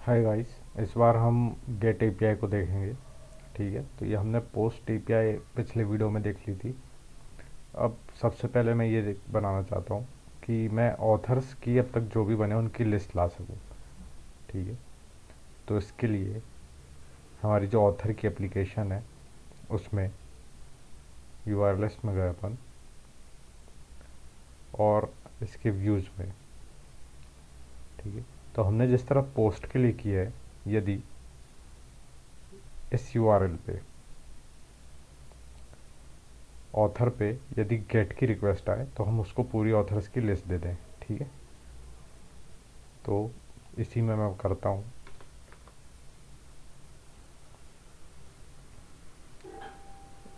Hi guys. इस बार हम gate API को देखेंगे। ठीक है, तो ये हमने पोस्ट एपीआई पिछले वीडियो में देख ली थी। अब सबसे पहले मैं ये बनाना चाहता हूँ कि मैं ऑथर्स की अब तक जो भी बने उनकी लिस्ट ला सकूँ। ठीक है, तो इसके लिए हमारी जो ऑथर की एप्लीकेशन है उसमें यूआरएल लिस्ट में गए अपन और इसके व्यूज़ में। ठीक है, तो हमने जिस तरह पोस्ट के लिए किया है, यदि इस यूआरएल पे ऑथर पे यदि गेट की रिक्वेस्ट आए तो हम उसको पूरी ऑथर्स की लिस्ट दे दें। ठीक है, तो इसी में मैं करता हूँ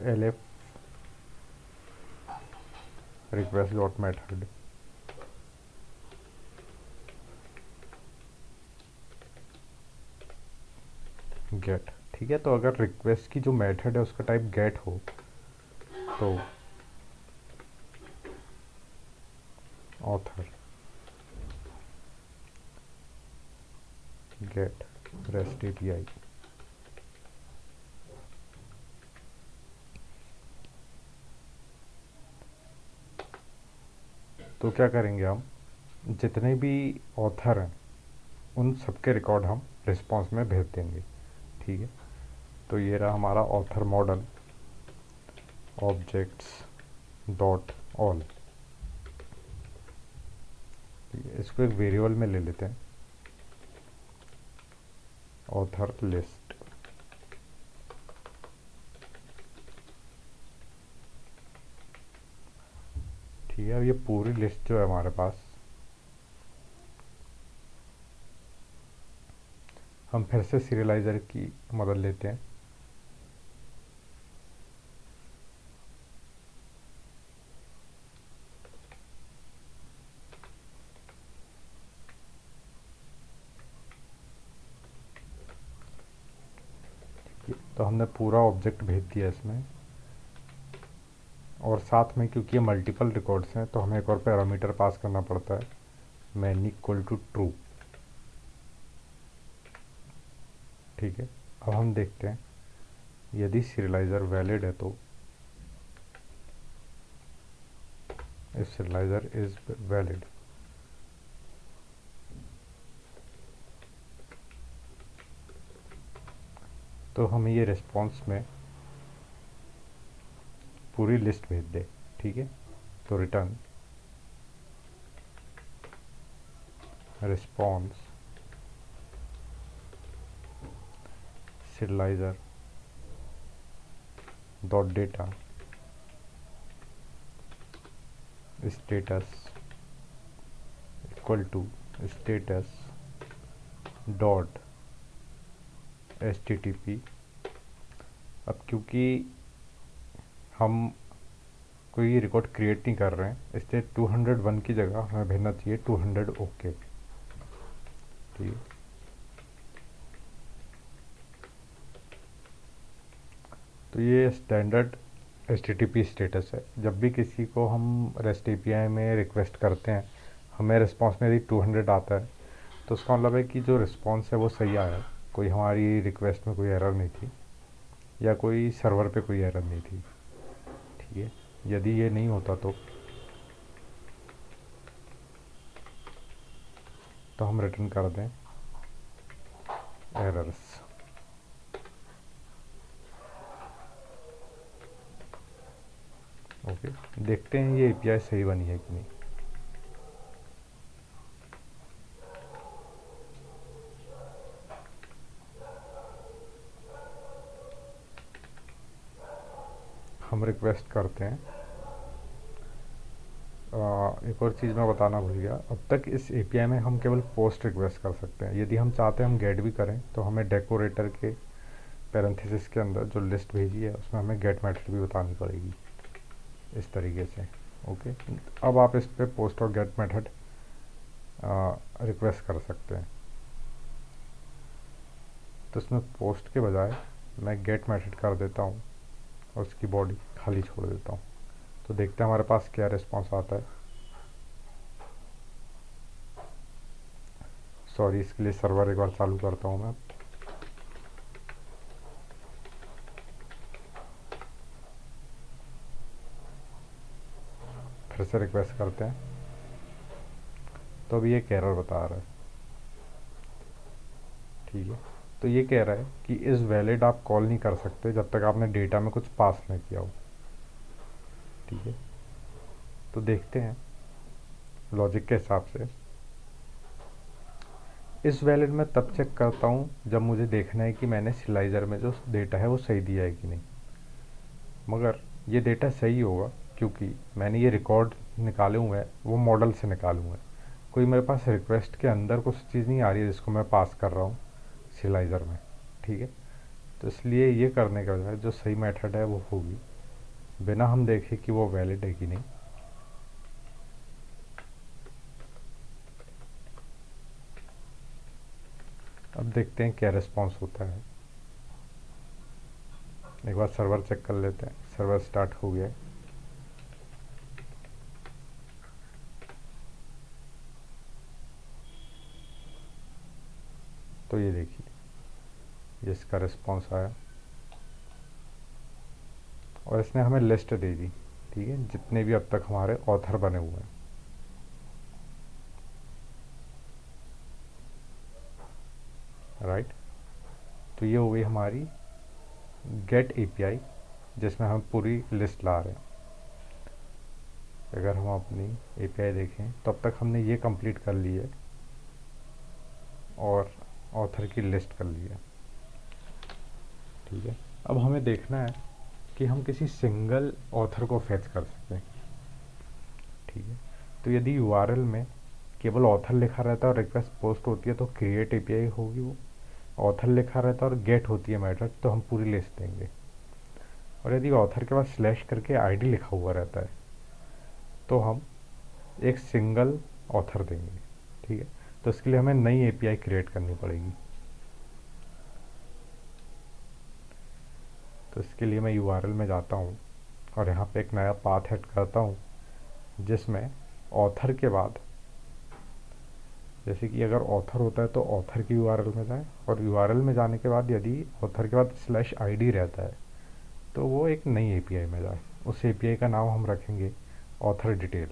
L request dot method gate. ठीक है, तो अगर रिक्वेस्ट की जो मेथड है उसका टाइप गेट हो तो ऑथर गेट रेस्ट एपीआई। तो क्या करेंगे, हम जितने भी ऑथर हैं उन सबके रिकॉर्ड हम रिस्पॉन्स में भेज देंगे। ठीक है, तो ये रहा हमारा author model objects dot all. इसको एक वेरिएबल में ले लेते हैं, ऑथर लिस्ट। ठीक है, अब ये पूरी लिस्ट जो है हमारे पास, हम फिर से सीरियलाइज़र की मदद लेते हैं। तो हमने पूरा ऑब्जेक्ट भेज दिया इसमें, और साथ में क्योंकि ये मल्टीपल रिकॉर्ड्स हैं तो हमें एक और पैरामीटर पास करना पड़ता है, मैन इक्वल टू ट्रू। ठीक है, अब हम देखते हैं यदि सीरियलाइज़र वैलिड है तो इफ सीरियलाइज़र इज़ वैलिड तो हमें ये रिस्पॉन्स में पूरी लिस्ट भेज दे। ठीक है, तो return response serializer dot data status equal to status dot http। अब क्योंकि हम कोई रिकॉर्ड क्रिएट नहीं कर रहे हैं, इसलिए 201 की जगह हमें भेजना चाहिए 200 ओके। ठीक है, तो ये स्टैंडर्ड HTTP स्टेटस है। जब भी किसी को हम REST API में रिक्वेस्ट करते हैं, हमें रिस्पॉन्स में यदि 200 आता है तो उसका मतलब है कि जो रिस्पॉन्स है वो सही आया, कोई हमारी रिक्वेस्ट में कोई एरर नहीं थी या कोई सर्वर पे कोई एरर नहीं थी। ठीक है, यदि ये नहीं होता तो हम रिटर्न कर दें एरर्स। ओके, देखते हैं ये एपीआई सही बनी है कि नहीं। हम रिक्वेस्ट करते हैं। एक और चीज़ मैं बताना भूल गया, अब तक इस एपीआई में हम केवल पोस्ट रिक्वेस्ट कर सकते हैं। यदि हम चाहते हैं हम गेट भी करें तो हमें डेकोरेटर के पैरेंथेसिस के अंदर जो लिस्ट भेजी है उसमें हमें गेट मेथड भी बतानी पड़ेगी, इस तरीके से। ओके, अब आप इस पर पोस्ट और गेट मेथड रिक्वेस्ट कर सकते हैं। तो इसमें पोस्ट के बजाय मैं गेट मेथड कर देता हूँ और उसकी बॉडी खाली छोड़ देता हूँ। तो देखते हैं हमारे पास क्या रिस्पॉन्स आता है। सॉरी, इसके लिए सर्वर एक बार चालू करता हूँ मैं। फिर से रिक्वेस्ट करते हैं, तो अभी एक एरर बता रहा है। ठीक है, तो ये कह रहा है कि इज़ वैलिड आप कॉल नहीं कर सकते जब तक आपने डेटा में कुछ पास ना किया हो। ठीक है, तो देखते हैं लॉजिक के हिसाब से। इस वैलिड में तब चेक करता हूँ जब मुझे देखना है कि मैंने सिलाइज़र में जो डेटा है वो सही दिया है कि नहीं। मगर ये डेटा सही होगा क्योंकि मैंने ये रिकॉर्ड निकाले हुए हैं, वो मॉडल से निकाले हुए हैं। कोई मेरे पास रिक्वेस्ट के अंदर कुछ चीज़ नहीं आ रही है जिसको मैं पास कर रहा हूँ सिलाइज़र में। ठीक है, तो इसलिए ये करने का जो सही मेथड है वो होगी बिना हम देखें कि वो वैलिड है कि नहीं। अब देखते हैं क्या रिस्पॉन्स होता है। एक बार सर्वर चेक कर लेते हैं। सर्वर स्टार्ट हो गया है। तो ये देखिए, इसका रिस्पॉन्स आया और इसने हमें लिस्ट दे दी। ठीक है, जितने भी अब तक हमारे ऑथर बने हुए हैं। राइट, तो ये हो गई हमारी गेट एपीआई जिसमें हम पूरी लिस्ट ला रहे हैं। अगर हम अपनी एपीआई देखें तो अब तक हमने ये कंप्लीट कर ली है और ऑथर की लिस्ट कर ली है। ठीक है, अब हमें देखना है कि हम किसी सिंगल ऑथर को फेच कर सकें। ठीक है, तो यदि यूआरएल में केवल ऑथर लिखा रहता है और रिक्वेस्ट पोस्ट होती है तो क्रिएट एपीआई होगी वो। ऑथर लिखा रहता है और गेट होती है मेथड तो हम पूरी लिस्ट देंगे। और यदि ऑथर के बाद स्लैश करके आईडी लिखा हुआ रहता है तो हम एक सिंगल ऑथर देंगे। ठीक है, तो इसके लिए हमें नई एपीआई क्रिएट करनी पड़ेगी। तो इसके लिए मैं यूआरएल में जाता हूँ और यहाँ पे एक नया पाथ ऐड करता हूँ जिसमें ऑथर के बाद, जैसे कि अगर ऑथर होता है तो ऑथर की यूआरएल में जाए और यूआरएल में जाने के बाद यदि ऑथर के बाद स्लैश आईडी रहता है तो वो एक नई एपीआई में जाए। उस एपीआई का नाम हम रखेंगे ऑथर डिटेल।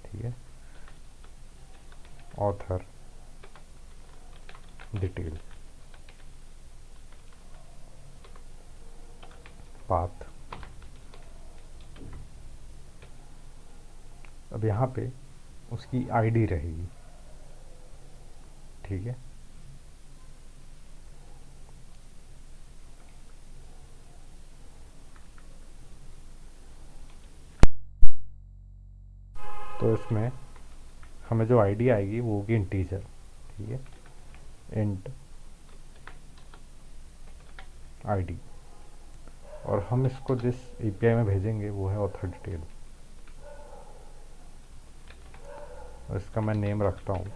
ठीक है, ऑथर डिटेल पाथ। अब यहाँ पे उसकी आईडी रहेगी। ठीक है, तो इसमें हमें जो आईडी आएगी वो होगी इंटीजर। ठीक है, इंट आईडी, और हम इसको जिस एपीआई में भेजेंगे वो है ऑथर डिटेल। और इसका मैं नेम रखता हूँ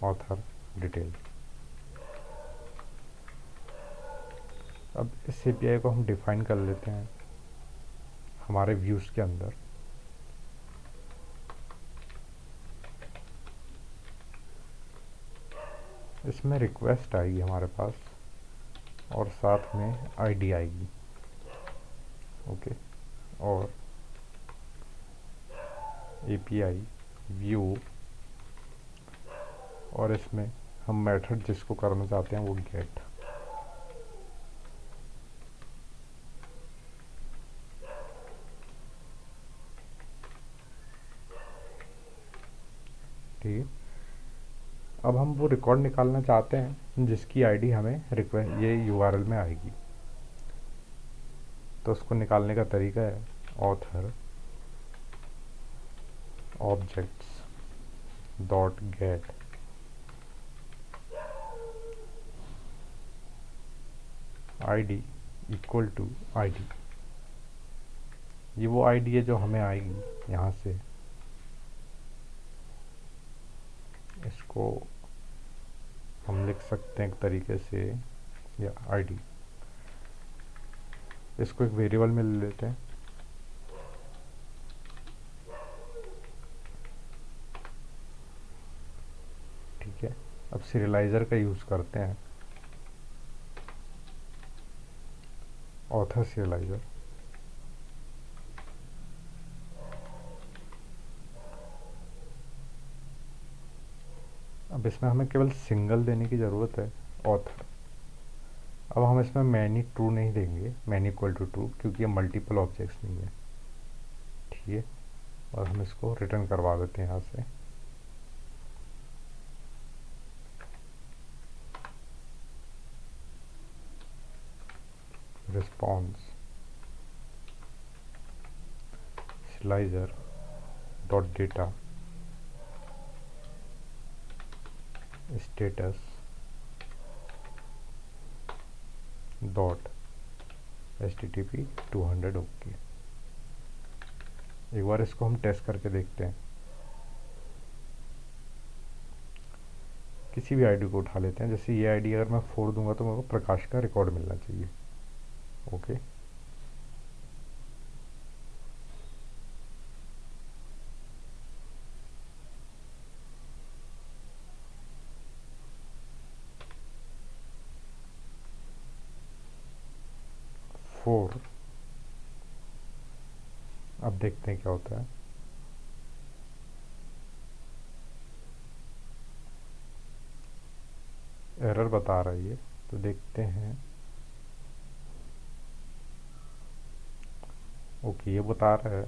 ऑथर डिटेल। अब इस एपीआई को हम डिफाइन कर लेते हैं हमारे व्यूज़ के अंदर। इसमें रिक्वेस्ट आएगी हमारे पास और साथ में आईडी आएगी। ओके, और एपीआई व्यू, और इसमें हम मेथड जिसको करना चाहते हैं वो गेट। ठीक है, अब हम वो रिकॉर्ड निकालना चाहते हैं जिसकी आईडी हमें रिक्वेस्ट ये यूआरएल में आएगी। तो उसको निकालने का तरीका है author objects dot get ID equal to ID. ये वो आईडी है जो हमें आएगी यहाँ से। इसको हम लिख सकते हैं एक तरीके से, या आईडी, इसको एक वेरिएबल में ले लेते हैं ठीक है, अब सीरियलाइज़र का यूज़ करते हैं, ऑथर सीरियलाइज़र। अब इसमें हमें केवल सिंगल देने की ज़रूरत है, ऑथर। अब हम इसमें मैनी ट्रू नहीं देंगे, मैनी इक्वल टू ट्रू, क्योंकि ये मल्टीपल ऑब्जेक्ट्स नहीं है, ठीक है। और हम इसको रिटर्न करवा देते हैं यहाँ से। Response slicer dot data status dot HTTP 200 okay. एक बार इसको हम टेस्ट करके देखते हैं। किसी भी आईडी को उठा लेते हैं, जैसे ये आईडी अगर मैं 4 दूंगा तो मेरे को प्रकाश का रिकॉर्ड मिलना चाहिए, ओके। फोर, अब देखते हैं क्या होता है। एरर बता रही है, तो देखते हैं। ओके, ये बता रहा है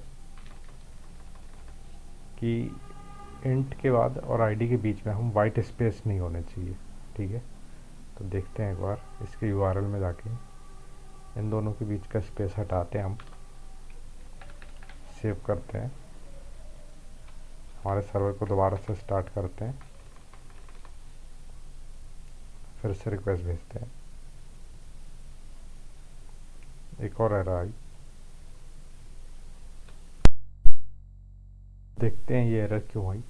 कि इंट के बाद और आईडी के बीच में हम वाइट स्पेस नहीं होने चाहिए, ठीक है। तो देखते हैं एक बार इसके यूआरएल में जाके, इन दोनों के बीच का स्पेस हटाते हैं हम, सेव करते हैं, हमारे सर्वर को दोबारा से स्टार्ट करते हैं, फिर से रिक्वेस्ट भेजते हैं। एक और एरर आई, देखते हैं ये एरर क्यों आई।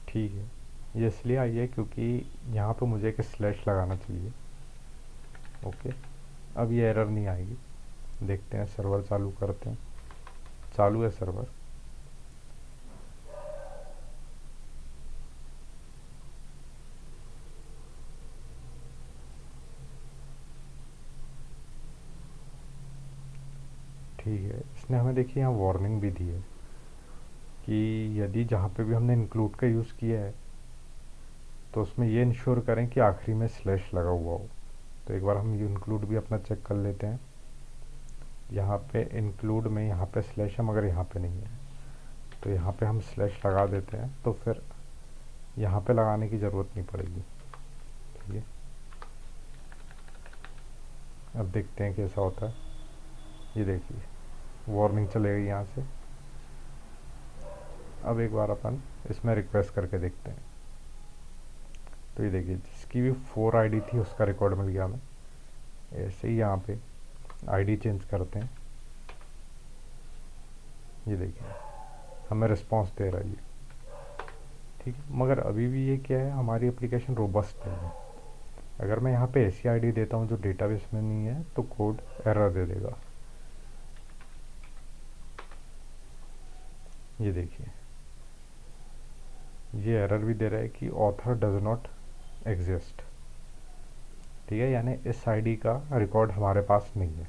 ठीक है, ये इसलिए आई है क्योंकि यहाँ पे मुझे एक स्लैश लगाना चाहिए, ओके। अब ये एरर नहीं आएगी। देखते हैं, सर्वर चालू करते हैं, चालू है सर्वर। ठीक है, इसने हमें देखिए यहाँ वार्निंग भी दी है कि यदि जहाँ पे भी हमने इंक्लूड का यूज़ किया है तो उसमें ये इंश्योर करें कि आखिरी में स्लैश लगा हुआ हो। तो एक बार हम ये इंक्लूड भी अपना चेक कर लेते हैं। यहाँ पे इंक्लूड में यहाँ पे स्लैश है, मगर यहाँ पे नहीं है, तो यहाँ पे हम स्लैश लगा देते हैं, तो फिर यहाँ पे लगाने की ज़रूरत नहीं पड़ेगी, ठीक है। अब देखते हैं कैसा होता है। ये देखिए वार्निंग चलेगी यहाँ से। अब एक बार अपन इसमें रिक्वेस्ट करके देखते हैं। तो ये देखिए, जिसकी भी 4 आईडी थी उसका रिकॉर्ड मिल गया हमें। ऐसे ही यहाँ पे आईडी चेंज करते हैं। ये देखिए हमें रिस्पांस दे रहा है ये, ठीक है। मगर अभी भी ये क्या है, हमारी एप्लीकेशन रोबस्ट नहीं है। अगर मैं यहाँ पे ऐसी आईडी देता हूँ जो डेटाबेस में नहीं है तो कोड एरर दे देगा। ये देखिए, ये एरर भी दे रहा है कि ऑथर डज नॉट एग्जिस्ट, ठीक है, यानी इस आईडी का रिकॉर्ड हमारे पास नहीं है।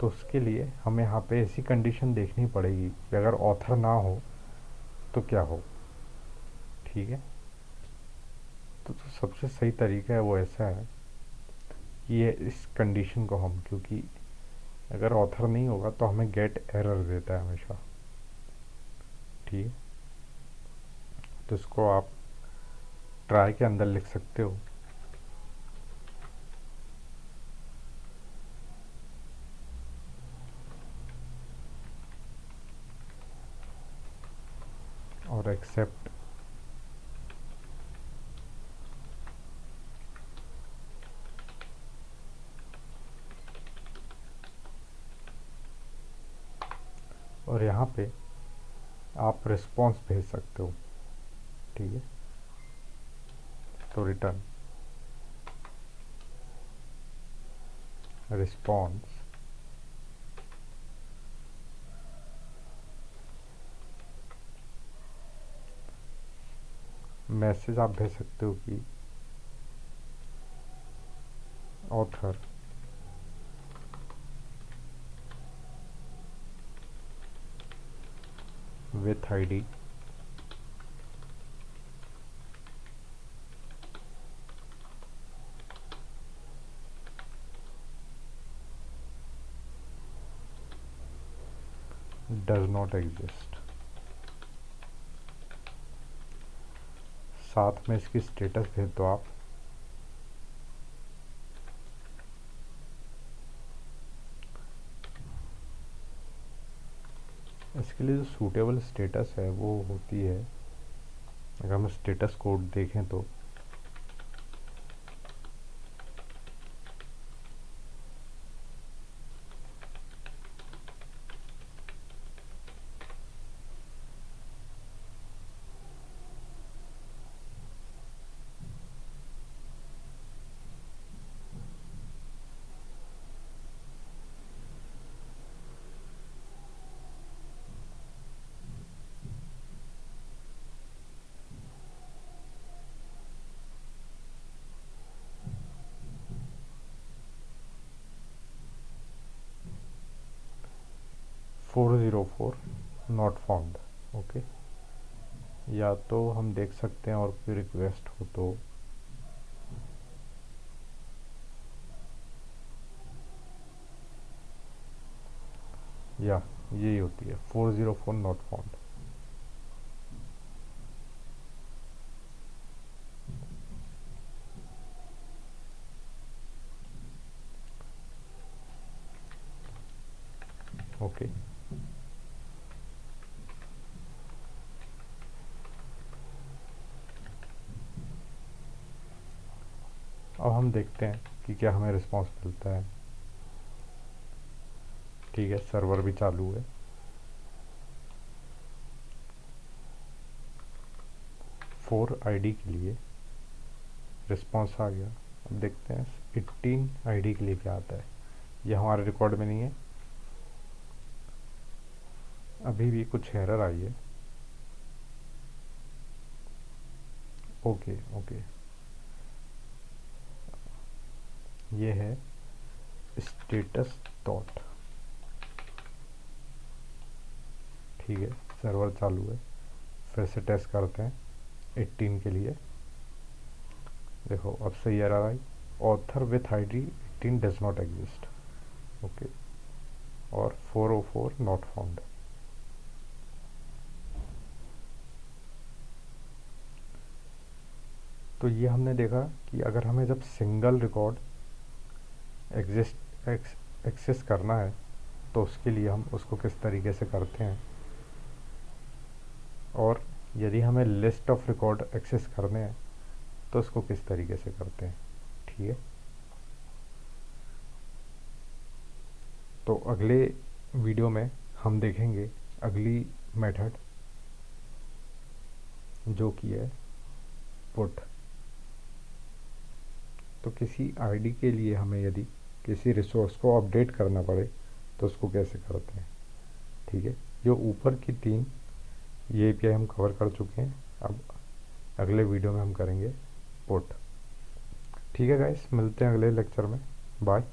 तो उसके लिए हमें यहाँ पे ऐसी कंडीशन देखनी पड़ेगी कि अगर ऑथर ना हो तो क्या हो, ठीक है। तो सबसे सही तरीका है वो ऐसा है कि ये इस कंडीशन को हम, क्योंकि अगर ऑथर नहीं होगा तो हमें गेट एरर देता है हमेशा, ठीक है। तो इसको आप ट्राई के अंदर लिख सकते हो। और एक्सेप्ट और यहाँ पे आप रिस्पॉन्स भेज सकते हो, ठीक है। तो रिटर्न रिस्पॉन्स मैसेज आप भेज सकते हो कि author with ID does not exist. साथ में इसकी स्टेटस भेज दो आप। इसके लिए जो सूटेबल स्टेटस है वो होती है, अगर हम स्टेटस कोड देखें तो 404 नॉट फाउंड। ओके, या तो हम देख सकते हैं और कोई रिक्वेस्ट हो तो या यही होती है 404 नॉट फाउंड। ओके, अब हम देखते हैं कि क्या हमें रिस्पांस मिलता है। ठीक है, सर्वर भी चालू है। फोर आईडी के लिए रिस्पांस आ गया। अब देखते हैं 18 आईडी के लिए क्या आता है। ये हमारे रिकॉर्ड में नहीं है, अभी भी कुछ एरर आई है। ओके ओके, ये है स्टेटस डॉट। ठीक है, सर्वर चालू है। फिर से टेस्ट करते हैं 18 के लिए। देखो अब सही error I, author with ID 18 does not exist. Okay, और 404 नॉट फाउंड। तो ये हमने देखा कि अगर हमें जब सिंगल रिकॉर्ड एक्सेस करना है तो उसके लिए हम उसको किस तरीके से करते हैं, और यदि हमें लिस्ट ऑफ रिकॉर्ड एक्सेस करने हैं तो उसको किस तरीके से करते हैं। ठीक है, तो अगले वीडियो में हम देखेंगे अगली मेथड जो कि है पुट। तो किसी आईडी के लिए हमें यदि किसी रिसोर्स को अपडेट करना पड़े तो उसको कैसे करते हैं। ठीक है, जो ऊपर की तीन ये एपीआई हम कवर कर चुके हैं। अब अगले वीडियो में हम करेंगे पुट। ठीक है गाइस, मिलते हैं अगले लेक्चर में। बाय।